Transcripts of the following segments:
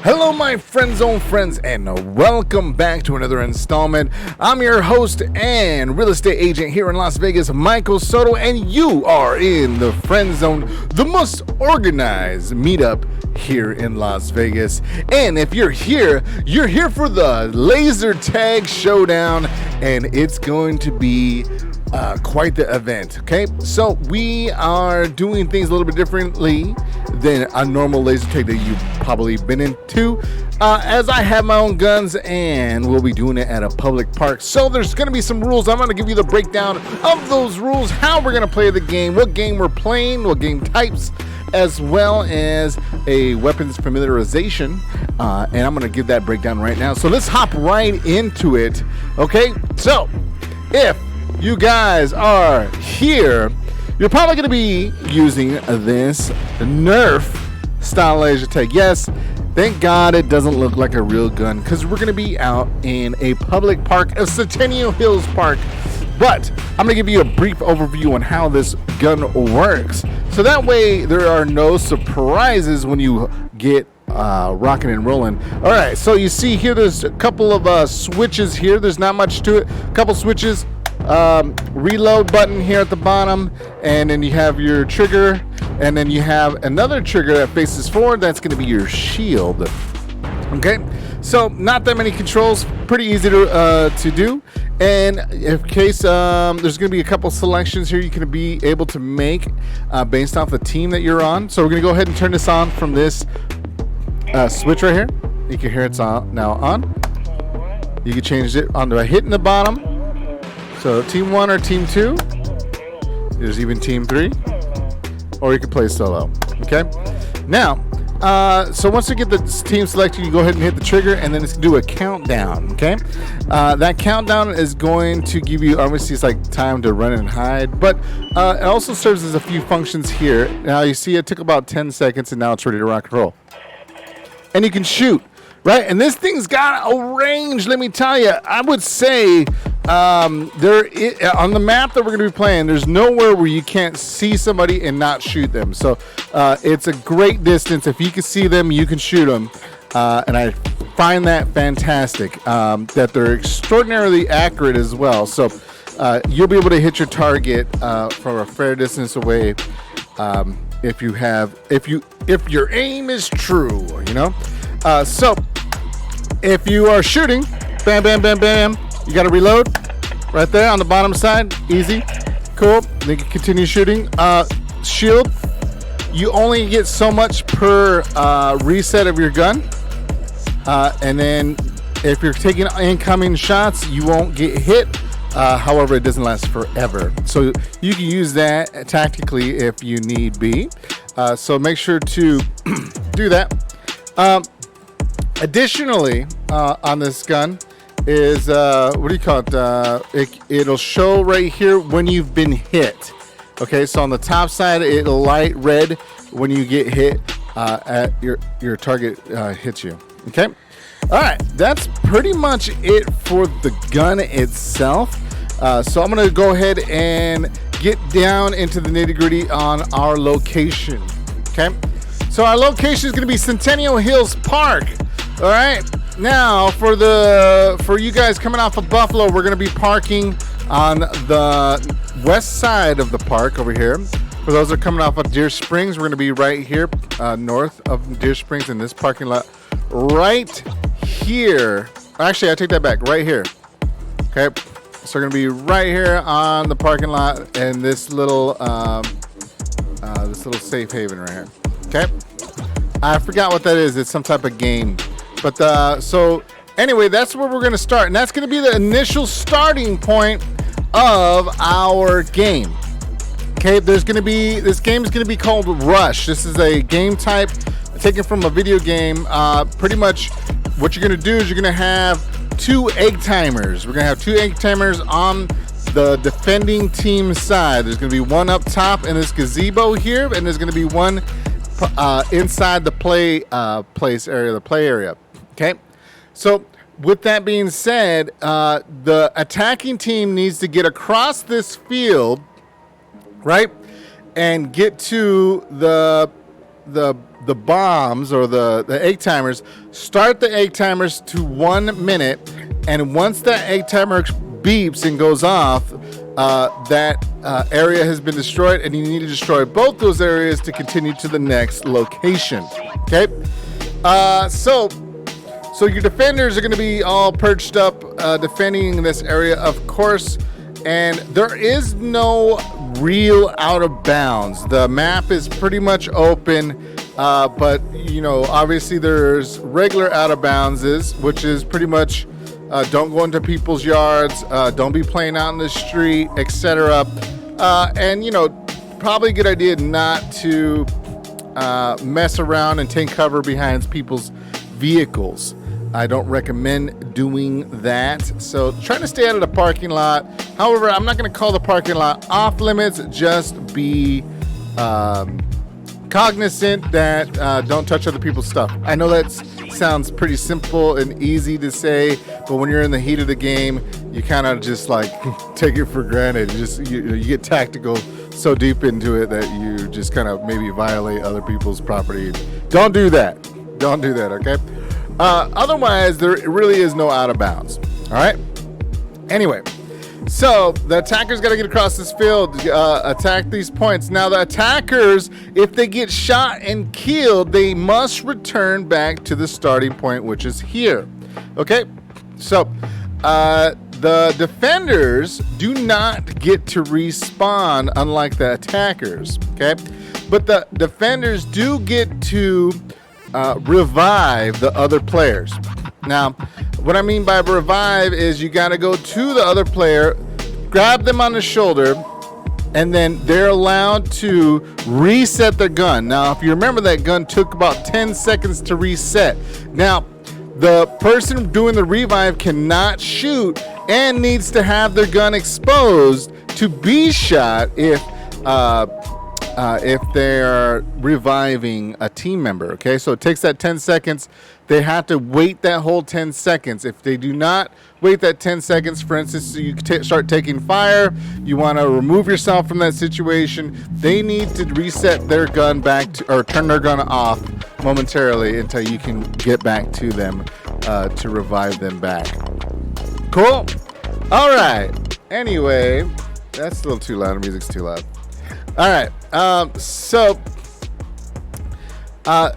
Hello, my friend zone friends, and welcome back to another installment. I'm your host and real estate agent here in Las Vegas, Michael Soto, and you are in the friend zone, the most organized meetup here in Las Vegas. And if you're here for the Lazer Tag Showdown, and it's going to be quite the event. Okay, so we are doing things a little bit differently than a normal laser tag that you've probably been into, as I have my own guns and we'll be doing it at a public park. So there's going to be some rules. I'm going to give you the breakdown of those rules, how we're going to play the game, what game we're playing, what game types, as well as a weapons familiarization, and I'm going to give that breakdown right now. So let's hop right into it. Okay, so if you guys are here, you're probably going to be using this Nerf style laser tag. Yes, thank God it doesn't look like a real gun, because we're going to be out in a public park, a Centennial Hills Park. But I'm going to give you a brief overview on how this gun works, so that way there are no surprises when you get rocking and rolling. All right, so you see here there's a couple of switches here. There's not much to it. A couple switches. Reload button here at the bottom, and then you have your trigger, and then you have another trigger that faces forward. That's going to be your shield. Okay, so not that many controls, pretty easy to do. And in case there's going to be a couple selections here you can be able to make based off the team that you're on. So we're going to go ahead and turn this on from this switch right here. You can hear it's on now on. You can change it on by hitting the bottom. So team 1 or team 2, there's even team 3, or you can play solo. Okay, now so once you get the team selected, you go ahead and hit the trigger, and then it's do a countdown. Okay, that countdown is going to give you, obviously it's like time to run and hide, but it also serves as a few functions here. Now you see it took about 10 seconds, and now it's ready to rock and roll, and you can shoot. Right, and this thing's got a range. Let me tell you, I would say on the map that we're going to be playing, there's nowhere where you can't see somebody and not shoot them. So it's a great distance. If you can see them, you can shoot them, and I find that fantastic. That they're extraordinarily accurate as well. So you'll be able to hit your target from a fair distance away if your aim is true. You know. So if you are shooting, bam, bam, bam, bam, you got to reload right there on the bottom side. Easy, cool. Then you can continue shooting. Shield, you only get so much per reset of your gun, and then if you're taking incoming shots, you won't get hit. However, it doesn't last forever, so you can use that tactically if you need be. So make sure to do that. Additionally, on this gun is what do you call it? It'll show right here when you've been hit. Okay, so on the top side, it'll light red when you get hit at your target hits you. Okay, all right, that's pretty much it for the gun itself. So I'm gonna go ahead and get down into the nitty-gritty on our location. Okay, so our location is gonna be Centennial Hills Park. All right, now for you guys coming off of Buffalo, we're going to be parking on the west side of the park over here. For those that are coming off of Deer Springs, we're going to be right here north of Deer Springs in this parking lot right here. Actually, I take that back, right here. Okay, so we're going to be right here on the parking lot in this little safe haven right here. Okay, I forgot what that is. It's some type of game. But so anyway, that's where we're going to start, and that's going to be the initial starting point of our game. Okay, this game is going to be called Rush. This is a game type taken from a video game. Pretty much what you're going to do is you're going to have 2 egg timers. We're going to have 2 egg timers on the defending team side. There's going to be one up top in this gazebo here, and there's going to be one inside the play area. Okay, so with that being said, the attacking team needs to get across this field, right, and get to the the bombs or the egg timers, start the egg timers to 1 minute, and once that egg timer beeps and goes off, that area has been destroyed, and you need to destroy both those areas to continue to the next location. Okay, so your defenders are going to be all perched up defending this area, of course, and there is no real out of bounds. The map is pretty much open, but obviously there's regular out of bounds, which is pretty much don't go into people's yards, don't be playing out in the street, etc. And probably a good idea not to mess around and take cover behind people's vehicles. I don't recommend doing that. So try to stay out of the parking lot. However, I'm not going to call the parking lot off limits. Just be cognizant that don't touch other people's stuff. I know that sounds pretty simple and easy to say, but when you're in the heat of the game, you kind of just like take it for granted. You get tactical so deep into it that you just kind of maybe violate other people's property. Don't do that. Don't do that, okay? Otherwise, there really is no out of bounds. All right? Anyway, so the attackers got to get across this field, attack these points. Now, the attackers, if they get shot and killed, they must return back to the starting point, which is here. Okay? So, the defenders do not get to respawn, unlike the attackers. Okay? But the defenders do get to revive the other players. Now, what I mean by revive is you got to go to the other player, grab them on the shoulder, and then they're allowed to reset their gun. Now, if you remember, that gun took about 10 seconds to reset. Now, the person doing the revive cannot shoot and needs to have their gun exposed to be shot if they're reviving a team member. Okay, so it takes that 10 seconds. They have to wait that whole 10 seconds. If they do not wait that 10 seconds, for instance, you start taking fire, you want to remove yourself from that situation, they need to reset their gun back to, or turn their gun off momentarily until you can get back to them to revive them back. Cool? All right. Anyway, that's a little too loud. The music's too loud. All right. So the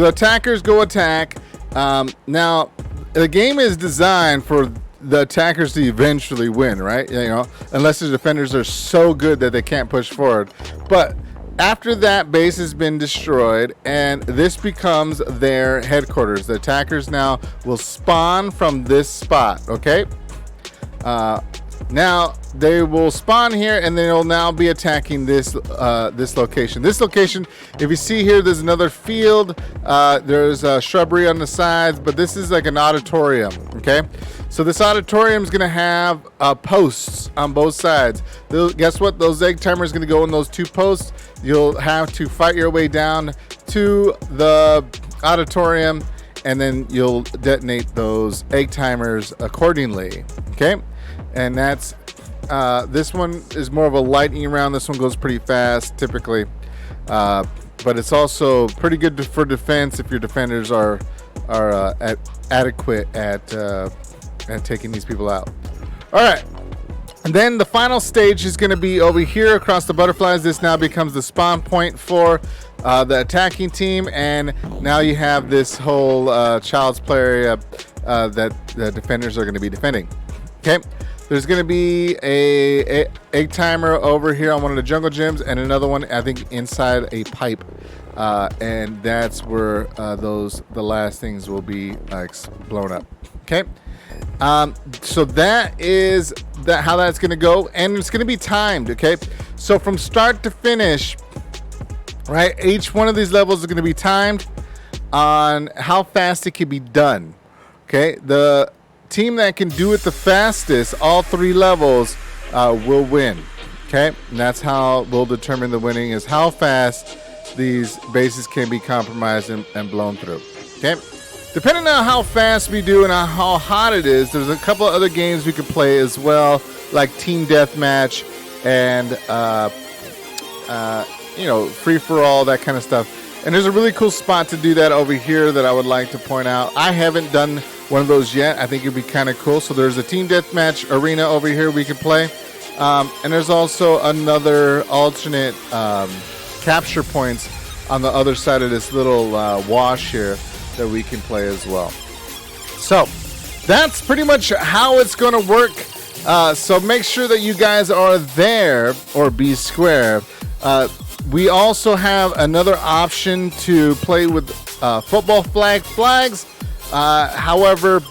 attackers go attack. Now, the game is designed for the attackers to eventually win, right? Unless the defenders are so good that they can't push forward. But after that base has been destroyed and this becomes their headquarters, the attackers now will spawn from this spot, okay? Now they will spawn here, and they'll now be attacking this location. This location, if you see here, there's another field. There's shrubbery on the sides, but this is like an auditorium. Okay, so this auditorium is going to have posts on both sides. Guess what? Those egg timers going to go in those two posts. You'll have to fight your way down to the auditorium, and then you'll detonate those egg timers accordingly. Okay. And that's this one is more of a lightning round. This one goes pretty fast typically, but it's also pretty good for defense if your defenders are adequate at taking these people out. All right, and then the final stage is going to be over here across the butterflies. This now becomes the spawn point for the attacking team, and now you have this whole child's play area that the defenders are going to be defending. Okay. There's going to be a egg timer over here on one of the jungle gyms, and another one, I think, inside a pipe. And that's where the last things will be blown up. Okay. So that is how that's going to go, and it's going to be timed. Okay. So from start to finish, right? Each one of these levels is going to be timed on how fast it can be done. Okay. The team that can do it the fastest, all three levels, will win. Okay, and that's how we'll determine the winning, is how fast these bases can be compromised and blown through. Okay, depending on how fast we do and how hot it is, there's a couple of other games we could play as well, like team deathmatch and free for all, that kind of stuff. And there's a really cool spot to do that over here that I would like to point out. I haven't done one of those yet. I think it'd be kind of cool. So there's a team deathmatch arena over here we can play. And there's also another alternate capture points on the other side of this little wash here that we can play as well. So that's pretty much how it's going to work. So make sure that you guys are there, or be square. We also have another option to play with football flags. However,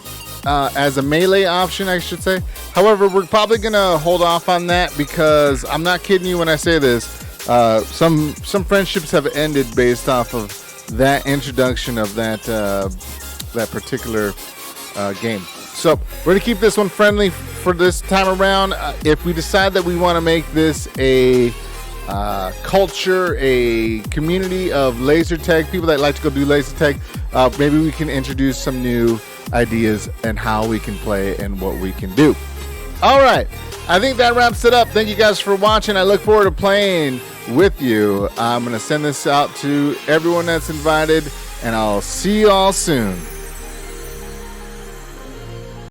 as a melee option, I should say. However, we're probably going to hold off on that because I'm not kidding you when I say this. Some friendships have ended based off of that introduction of that particular game. So we're going to keep this one friendly for this time around. If we decide that we want to make this a culture, a community of laser tag, people that like to go do laser tag, maybe we can introduce some new ideas and how we can play and what we can do. All right, I think that wraps it up. Thank you guys for watching. I look forward to playing with you. I'm going to send this out to everyone that's invited, and I'll see you all soon.